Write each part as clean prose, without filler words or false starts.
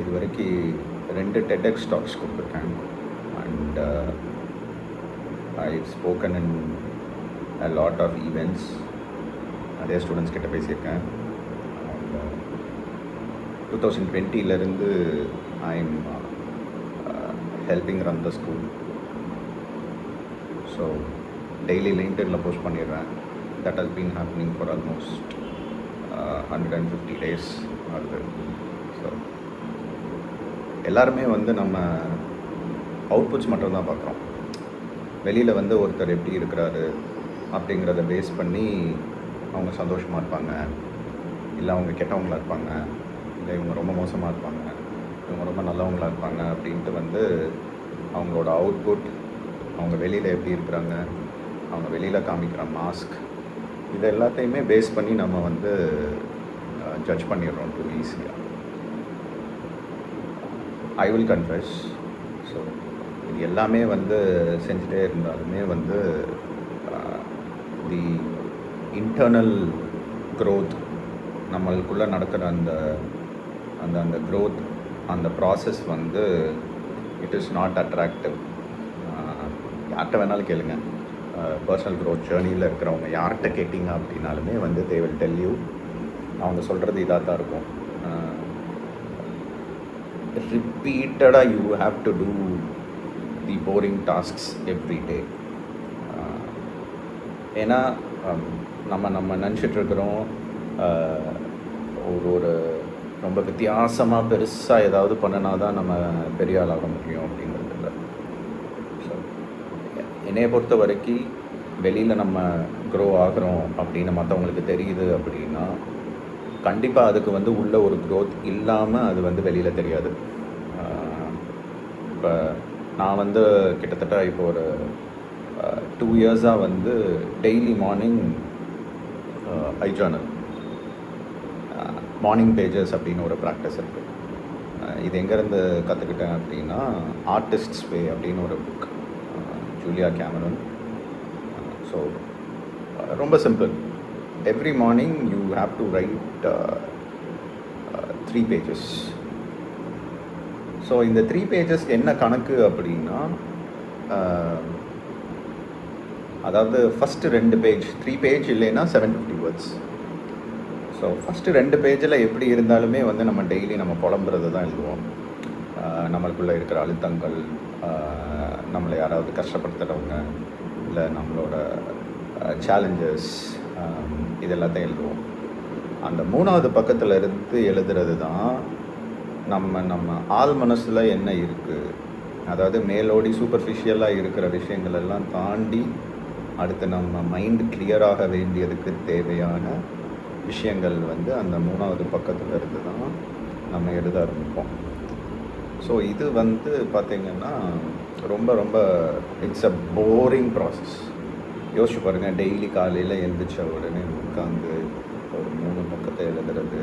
இது வரைக்கும் 2 TEDx talks கொடுத்துருக்கேன். And I spoken in a lot of events. நிறைய ஸ்டூடெண்ட்ஸ் கிட்ட பேசியிருக்கேன். And 2020 I am helping run the school. So daily லிங்க்டின்ல போஸ்ட் பண்ணிடுறேன். That has been happening for almost 150 days ஆகுது. ஸோ எல்லாருமே நம்ம அவுட்புட்ஸ் மட்டும்தான் பார்க்குறோம். வெளியில் ஒருத்தர் எப்படி இருக்கிறாரு அப்படிங்கிறத பேஸ் பண்ணி அவங்க சந்தோஷமாக இருப்பாங்க, இல்லை அவங்க கெட்டவங்களாக இருப்பாங்க, இல்லை இவங்க ரொம்ப மோசமாக இருப்பாங்க, இவங்க ரொம்ப நல்லவங்களாக இருப்பாங்க அப்படின்ட்டு அவங்களோட அவுட்புட், அவங்க வெளியில் எப்படி இருக்கிறாங்க, அவங்க வெளியில் காமிக்கிற மாஸ்க், இது எல்லாத்தையுமே பேஸ் பண்ணி நம்ம ஜட்ஜ் பண்ணிடுறோம் டூ ஈஸியாக. I will confess. ஸோ இது எல்லாமே செஞ்சுட்டே இருந்தாலுமே தி இன்டர்னல் க்ரோத், நம்மளுக்குள்ளே நடக்கிற அந்த அந்த அந்த க்ரோத், அந்த process it is not attractive. யார்கிட்ட வேணாலும் கேளுங்க, பர்சனல் க்ரோத் ஜேர்னியில் இருக்கிறவங்க யார்கிட்ட கேட்டிங்க அப்படின்னாலுமே தே வில் டெல் யூ, அவங்க சொல்கிறது இதாக தான் இருக்கும். ரிப்பீட்டடாக you have to do the boring tasks every day. ஏன்னா நம்ம நினச்சிட்ருக்கிறோம் ஒரு ரொம்ப வித்தியாசமாக பெருசாக ஏதாவது பண்ணினா தான் நம்ம பெரிய ஆளாக முடியும் அப்படிங்கிறது இல்லை. ஸோ என்னையை பொறுத்த வரைக்கும் வெளியில் நம்ம க்ரோ ஆகிறோம் அப்படின்னு மற்றவங்களுக்கு தெரியுது அப்படின்னா கண்டிப்பாக அதுக்கு உள்ள ஒரு க்ரோத் இல்லாமல் அது வெளியில் தெரியாது. இப்போ நான் கிட்டத்தட்ட இப்போ ஒரு 2 இயர்ஸாக daily morning I journal, morning pages அப்படின்னு ஒரு ப்ராக்டிஸ் இருக்குது. இது எங்கேருந்து கற்றுக்கிட்டேன் அப்படின்னா ஆர்டிஸ்ட்ஸ் வே அப்படின்னு ஒரு புக், ஜூலியா கேமரன். ஸோ ரொம்ப simple. Every morning you have to right 3 pages. So இந்த 3 pages என்ன கணக்கு அப்படின்னா, அதாவது ஃபஸ்ட்டு 2 பேஜ், 3 பேஜ் இல்லைன்னா 750 words. ஸோ ஃபஸ்ட்டு 2 பேஜில் எப்படி இருந்தாலுமே நம்ம டெய்லி நம்ம புலம்புறது தான் எழுதுவோம். நம்மளுக்குள்ளே இருக்கிற அழுத்தங்கள், நம்மளை யாராவது கஷ்டப்படுத்துகிறவங்க, இல்லை நம்மளோட சேலஞ்சஸ், இது எல்லாத்தையும் எழுதுவோம். அந்த 3வது பக்கத்தில் இருந்து எழுதுறது தான் நம்ம ஆள் மனசில் என்ன இருக்குது, அதாவது மேலோடி சூப்பர்ஃபிஷியலாக இருக்கிற விஷயங்கள் எல்லாம் தாண்டி அடுத்து நம்ம மைண்டு கிளியராக வேண்டியதுக்கு தேவையான விஷயங்கள் அந்த 3வது பக்கத்தில் இருந்து தான் நம்ம எழுத ஆரம்பிப்போம். ஸோ இது பார்த்திங்கன்னா ரொம்ப ரொம்ப இட்ஸ் அ போரிங் ப்ராசஸ். யோசிச்சு பாருங்கள், டெய்லி காலையில் எழுந்திரிச்ச உடனே உட்காந்து ஒரு 3 பக்கத்தை எழுதுறது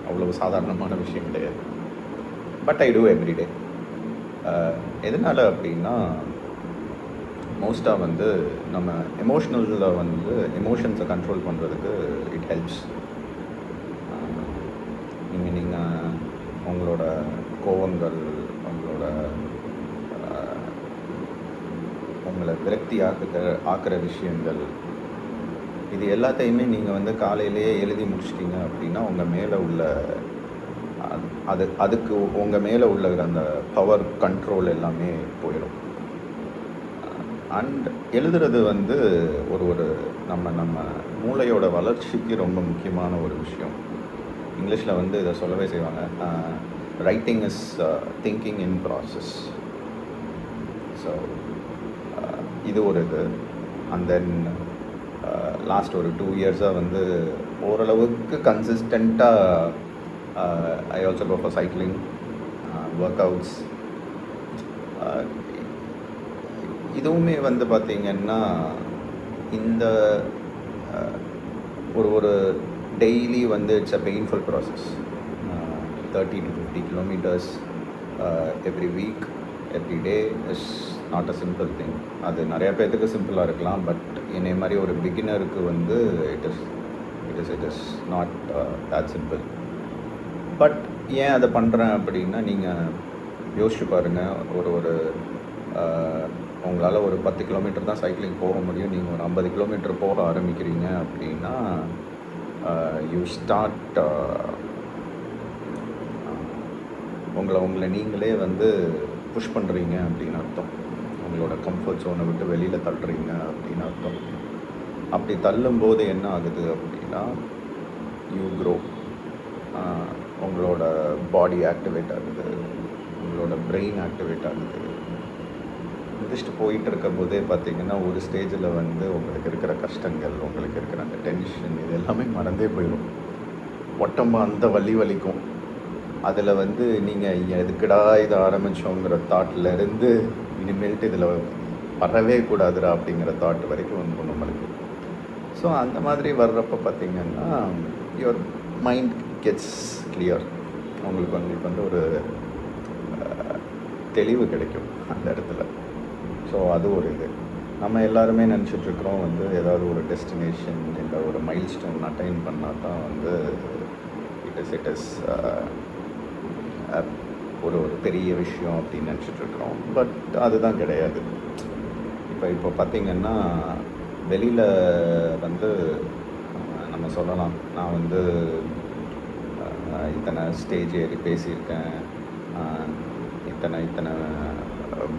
அவ்வளோ சாதாரணமான விஷயம் கிடையாது. But I do everyday. எதனால் அப்படின்னா மோஸ்ட்டாக நம்ம எமோஷ்னலில் எமோஷன்ஸை கண்ட்ரோல் பண்ணுறதுக்கு இட் ஹெல்ப்ஸ். நீங்கள் உங்களோட கோவங்கள், உங்களை விரக்தி ஆக்குற விஷயங்கள், இது எல்லாத்தையுமே நீங்கள் காலையிலேயே எழுதி முடிச்சிட்டிங்க அப்படின்னா உங்கள் மேலே உள்ள அதுக்கு உங்கள் மேலே உள்ள அந்த பவர் கண்ட்ரோல் எல்லாமே போயிடும். அண்ட் எழுதுறது ஒரு நம்ம மூளையோட வளர்ச்சிக்கு ரொம்ப முக்கியமான ஒரு விஷயம். இங்கிலீஷில் இதை சொல்லவே செய்வாங்க, writing is thinking in process. So இது ஒரு இது. அண்ட் தென் லாஸ்ட் ஒரு 2 இயர்ஸாக ஓரளவுக்கு கன்சிஸ்டண்ட்டாக I also go for cycling, workouts. இதுவுமே பார்த்திங்கன்னா இந்த ஒரு daily it's a painful process. 30 to 50 kilometers every week, every day is not a simple thing. அது நிறைய பேர்த்துக்கு சிம்பிளாக இருக்கலாம், பட் என்னை மாதிரி ஒரு பிகினருக்கு it is not that simple. But ஏன் அதை பண்ணுறேன் அப்படின்னா, நீங்கள் யோசிச்சு பாருங்கள். ஒரு உங்களால் ஒரு 10 கிலோமீட்டர் தான் சைக்கிளிங் போக முடியும். நீங்கள் ஒரு 50 கிலோமீட்டர் போக ஆரம்பிக்கிறீங்க அப்படின்னா, யூ ஸ்டார்ட் உங்களை நீங்களே வந்து புஷ் பண்ணுறீங்க அப்படின்னு அர்த்தம். உங்களோட கம்ஃபர்ட் ஜோனை விட்டு வெளியில் தள்ளுறீங்க அப்படின்னு அர்த்தம். அப்படி தள்ளும்போது என்ன ஆகுது அப்படின்னா, யூ க்ரோ. உங்களோட பாடி ஆக்டிவேட் ஆகுது, உங்களோட பிரெயின் ஆக்டிவேட் ஆகுது. முடிச்சுட்டு போயிட்டு இருக்கும் போதே பார்த்தீங்கன்னா, ஒரு ஸ்டேஜில் வந்து உங்களுக்கு இருக்கிற கஷ்டங்கள், உங்களுக்கு இருக்கிற அந்த டென்ஷன், இது எல்லாமே மறந்தே போயிடும். உடம்பு அந்த வலிக்கும். அதில் வந்து நீங்கள் எதுக்குடா இதை ஆரம்பித்தோங்கிற தாட்லேருந்து இனிமேல்ட்டு இதில் வரவே கூடாதுடா அப்படிங்கிற தாட் வரைக்கும் வந்து நம்மளுக்கு. ஸோ அந்த மாதிரி வர்றப்போ பார்த்திங்கன்னா, யுவர் மைண்ட் கெட்ஸ் கிளியர். உங்களுக்கு வந்து ஒரு தெளிவு கிடைக்கும் அந்த இடத்துல. ஸோ அது ஒரு இது. நம்ம எல்லாருமே நினச்சிட்ருக்குறோம் வந்து ஏதாவது ஒரு டெஸ்டினேஷன் இல்லை ஒரு மைல் ஸ்டோன் அட்டைன் பண்ணால் தான் வந்து இட் இஸ் ஒரு பெரிய விஷயம் அப்படின்னு நினச்சிட்ருக்குறோம். பட் அதுதான் கிடையாது. இப்போ பார்த்திங்கன்னா, வெளியில் வந்து நம்ம சொல்லலாம், நான் வந்து இத்தனை ஸ்டேஜ் ஏறி பேசியிருக்கேன், இத்தனை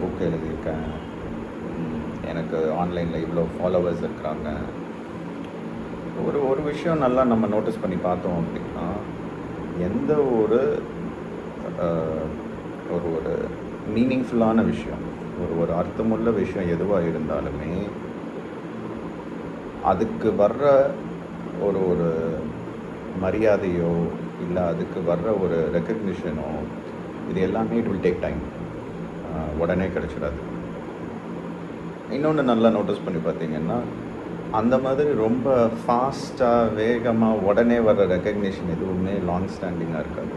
புக் எழுதியிருக்கேன், எனக்கு ஆன்லைனில் இவ்வளோ ஃபாலோவர்ஸ் இருக்கிறாங்க. ஒரு விஷயம் நல்லா நம்ம நோட்டீஸ் பண்ணி பார்த்தோம் அப்படின்னா, எந்த ஒரு ஒரு மீனிங்ஃபுல்லான விஷயம், ஒரு அர்த்தமுள்ள விஷயம் எதுவாக இருந்தாலுமே அதுக்கு வர்ற ஒரு மரியாதையோ இல்லை அதுக்கு வர்ற ஒரு ரெக்கக்னிஷனோ, இது எல்லாமே இட் வில் டேக் டைம். உடனே கிடச்சிடாது. இன்னொன்று நல்லா நோட்டீஸ் பண்ணி பார்த்தீங்கன்னா, அந்த மாதிரி ரொம்ப ஃபாஸ்ட்டாக வேகமாக உடனே வர்ற ரெக்கக்னிஷன் எதுவுமே லாங் ஸ்டாண்டிங்காக இருக்காது.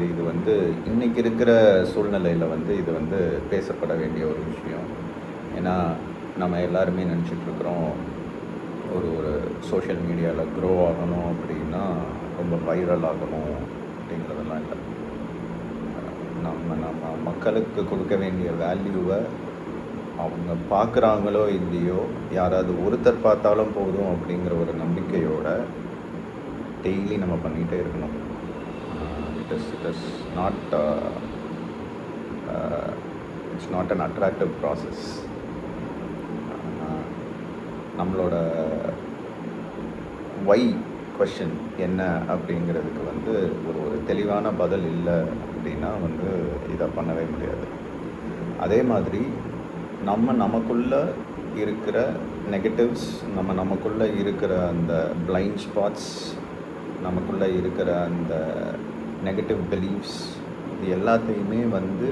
இது வந்து இன்றைக்கி இருக்கிற சூழ்நிலையில் வந்து இது வந்து பேசப்பட வேண்டிய ஒரு விஷயம். ஏன்னா நம்ம எல்லாருமே நினச்சிட்ருக்குறோம், ஒரு சோஷியல் மீடியாவில் க்ரோ ஆகணும் அப்படின்னா ரொம்ப வைரல் ஆகணும் அப்படிங்கிறதெல்லாம் இல்லை. நம்ம மக்களுக்கு கொடுக்க வேண்டிய வேல்யூவை அவங்க பார்க்குறாங்களோ இல்லையோ, யாராவது ஒருத்தர் பார்த்தாலும் போதும் அப்படிங்கிற ஒரு நம்பிக்கையோட டெய்லி நம்ம பண்ணிகிட்டே இருக்கணும். It is not an attractive process. நம்மளோட வை கொஷின் என்ன அப்படிங்கிறதுக்கு வந்து ஒரு தெளிவான பதில் இல்லை அப்படின்னா வந்து இதை பண்ணவே முடியாது. அதே மாதிரி நமக்குள்ளே இருக்கிற நெகட்டிவ்ஸ், நமக்குள்ளே இருக்கிற அந்த பிளைண்ட் ஸ்பாட்ஸ், நமக்குள்ளே இருக்கிற அந்த நெகட்டிவ் பிலீஃப்ஸ், இது எல்லாத்தையுமே வந்து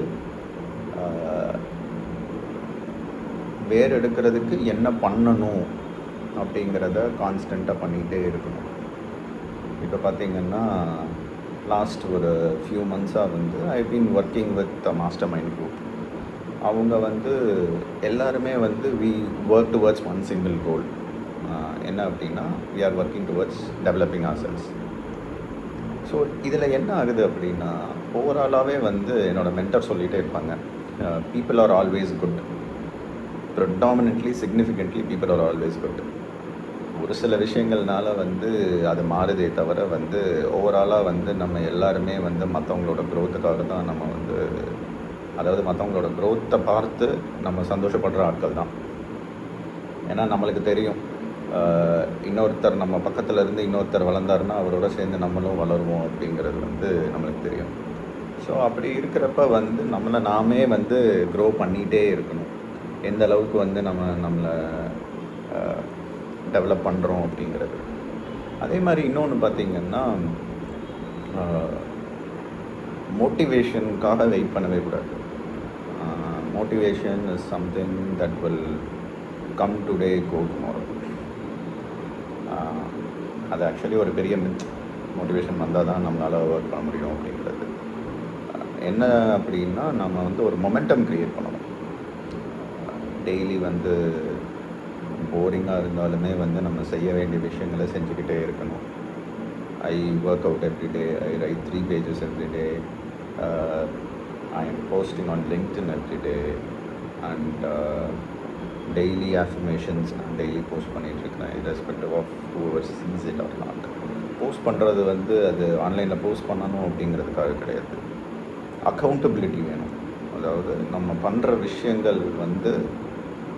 வேறு எடுக்கிறதுக்கு என்ன பண்ணணும் அப்படிங்கிறத கான்ஸ்டண்ட்டாக பண்ணிகிட்டே இருக்கணும். இப்போ பார்த்திங்கன்னா, லாஸ்ட் ஒரு ஃபியூ மந்த்ஸாக வந்து I been working with mastermind group. அவங்க வந்து எல்லாருமே வந்து we work towards one single goal. என்ன அப்படின்னா, we are working towards developing ourselves. So இதில் என்ன ஆகுது அப்படின்னா, ஓவராலாகவே வந்து என்னோடய மென்டர் சொல்லிகிட்டே இருப்பாங்க, people are always good. Predominantly significantly people are always good. ஒரு சில விஷயங்கள்னால வந்து அது மாறுதே தவிர வந்து ஓவராலாக வந்து நம்ம எல்லாருமே வந்து மற்றவங்களோட க்ரோத்துக்காக தான் நம்ம வந்து, அதாவது மற்றவங்களோட க்ரோத்தை பார்த்து நம்ம சந்தோஷப்படுற ஆட்கள் தான். ஏன்னா நம்மளுக்கு தெரியும், இன்னொருத்தர் நம்ம பக்கத்தில் இருந்து இன்னொருத்தர் வளர்ந்தாருன்னா அவரோட சேர்ந்து நம்மளும் வளருவோம் அப்படிங்கிறது வந்து நம்மளுக்கு தெரியும். ஸோ அப்படி இருக்கிறப்ப வந்து நாமே வந்து க்ரோ பண்ணிகிட்டே இருக்கணும். எந்த அளவுக்கு வந்து நம்மளை டெவலப் பண்ணுறோம் அப்படிங்கிறது. அதே மாதிரி இன்னொன்று பார்த்திங்கன்னா, மோட்டிவேஷனுக்காக வெயிட் பண்ணவே கூடாது. Motivation is something that will come today go tomorrow. அது ஆக்சுவலி ஒரு பெரிய மித். மோட்டிவேஷன் வந்தால் தான் நம்மளால் ஒர்க் பண்ண முடியும் அப்படிங்கிறது. என்ன அப்படின்னா, நம்ம வந்து ஒரு மொமெண்டம் க்ரியேட் பண்ணணும். டெய்லி வந்து போரிங்காக இருந்தாலுமே வந்து நம்ம செய்ய வேண்டிய விஷயங்களை செஞ்சுக்கிட்டே இருக்கணும். I work out every day. I write 3 pages every day. I am posting on LinkedIn every day. And daily affirmations நான் டெய்லி போஸ்ட் பண்ணிகிட்ருக்கிறேன், irrespective of whoever sees it or not. Post பண்ணுறது வந்து அது ஆன்லைனில் போஸ்ட் பண்ணணும் அப்படிங்கிறதுக்காக கிடையாது. Accountability வேணும். அதாவது நம்ம பண்ணுற விஷயங்கள் வந்து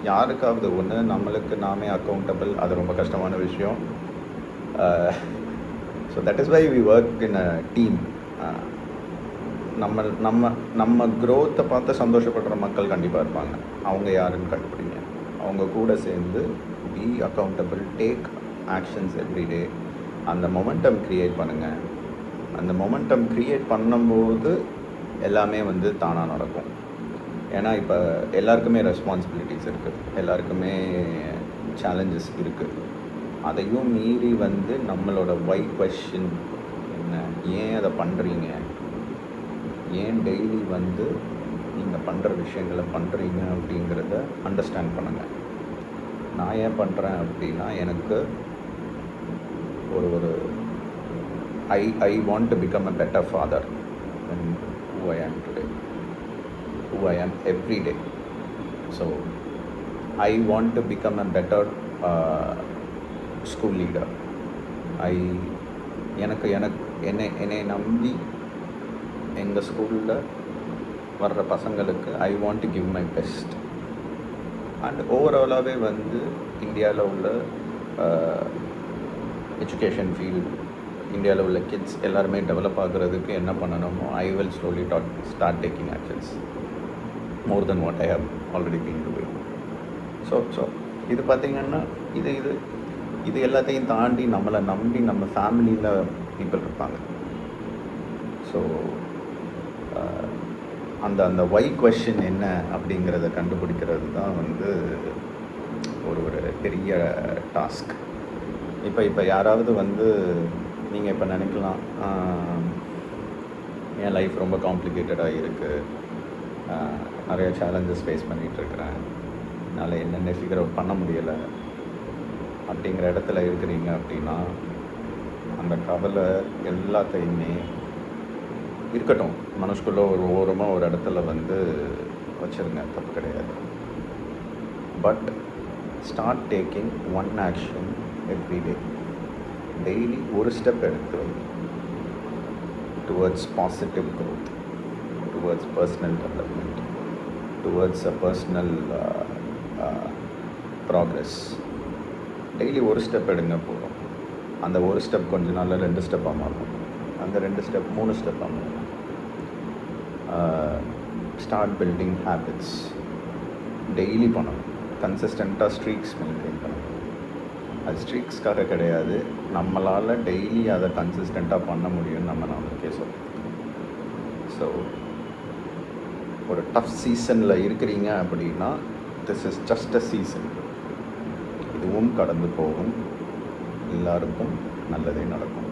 யாருக்காவது ஒன்று நம்மளுக்கு நாமே அக்கௌண்டபிள். அது ரொம்ப கஷ்டமான விஷயம். So that is why we work in a team. நம்ம நம்ம நம்ம க்ரோத்தை பார்த்து சந்தோஷப்படுற மக்கள் கண்டிப்பாக இருப்பாங்க. அவங்க யாருன்னு கண்டுபிடிங்க. அவங்க கூட சேர்ந்து B accountable, take actions everyday. அந்த மொமெண்டம் க்ரியேட் பண்ணுங்கள். அந்த மொமெண்டம் க்ரியேட் பண்ணும்போது எல்லாமே வந்து தானாக நடக்கும். ஏன்னா இப்போ எல்லாருக்குமே ரெஸ்பான்சிபிலிட்டிஸ் இருக்குது, எல்லாருக்குமே சேலஞ்சஸ் இருக்குது. அதையும் மீறி வந்து நம்மளோட வை கொஷின் என்ன, ஏன் அதை பண்ணுறீங்க, ஏன் டெய்லி வந்து நீங்கள் பண்ணுற விஷயங்களை பண்ணுறீங்க அப்படிங்கிறத அண்டர்ஸ்டாண்ட் பண்ணுங்கள். நான் ஏன் பண்ணுறேன் அப்படின்னா, எனக்கு ஒரு ஐ want to become a better father then who I am today, who I am every day. So I want to become a better school leader. என்னை நம்பி எங்கள் ஸ்கூலில் வர்ற பசங்களுக்கு I want to give my best. And ஓவராலாகவே வந்து இந்தியாவில் உள்ள எஜுகேஷன் ஃபீல்டு, இந்தியாவில் உள்ள கிட்ஸ் எல்லாருமே டெவலப் ஆகுறதுக்கு என்ன பண்ணணுமோ I will slowly start taking actions more then what I have already been doing. So இது பார்த்திங்கன்னா இது எல்லாத்தையும் தாண்டி நம்மளை நம்பி நம்ம ஃபேமிலியில் பீப்புள் இருப்பாங்க. ஸோ அந்த வை கொஷின் என்ன அப்படிங்கிறத கண்டுபிடிக்கிறது தான் வந்து ஒரு பெரிய டாஸ்க். இப்போ யாராவது வந்து நீங்கள் இப்போ நினைக்கலாம், என் லைஃப் ரொம்ப காம்ப்ளிகேட்டடாக இருக்குது, நிறைய சேலஞ்சஸ் ஃபேஸ் பண்ணிகிட்ருக்கிறேன், என்னால் என்னென்ன ஃபிகர் அவுட் பண்ண முடியலை அப்படிங்கிற இடத்துல இருக்கிறீங்க அப்படின்னா, அந்த கவலை எல்லாத்தையுமே இருக்கட்டும், மனசுக்குள்ளே ஒரு ஓரமாக ஒரு இடத்துல வந்து வச்சுருங்க, தப்பு கிடையாது. But start taking one action every day. Daily ஒரு ஸ்டெப் எடுத்து வைங்க towards positive growth, towards personal development, towards a personal progress. Daily ஒரு ஸ்டெப் எடுங்க போதும். அந்த ஒரு ஸ்டெப் கொஞ்ச நாளில் 2 ஸ்டெப்பாக மாறும், அந்த 2 ஸ்டெப் 3 ஸ்டெப்பாக மாறும். Start building habits. டெய்லி பண்ணணும், கன்சிஸ்டண்ட்டாக ஸ்ட்ரீக்ஸ் மெயின்டைன் பண்ணணும். அது ஸ்ட்ரீக்ஸ்க்காக கிடையாது, நம்மளால் டெய்லி அதை கன்சிஸ்டண்ட்டாக பண்ண முடியும்னு நம்ம நம்மளுக்கே சொல்லுவோம். ஸோ ஒரு டஃப் சீசனில் இருக்கிறீங்க அப்படின்னா, this is just a season. இதுவும் கடந்து போகும். எல்லாருக்கும் நல்லதே நடக்கும்.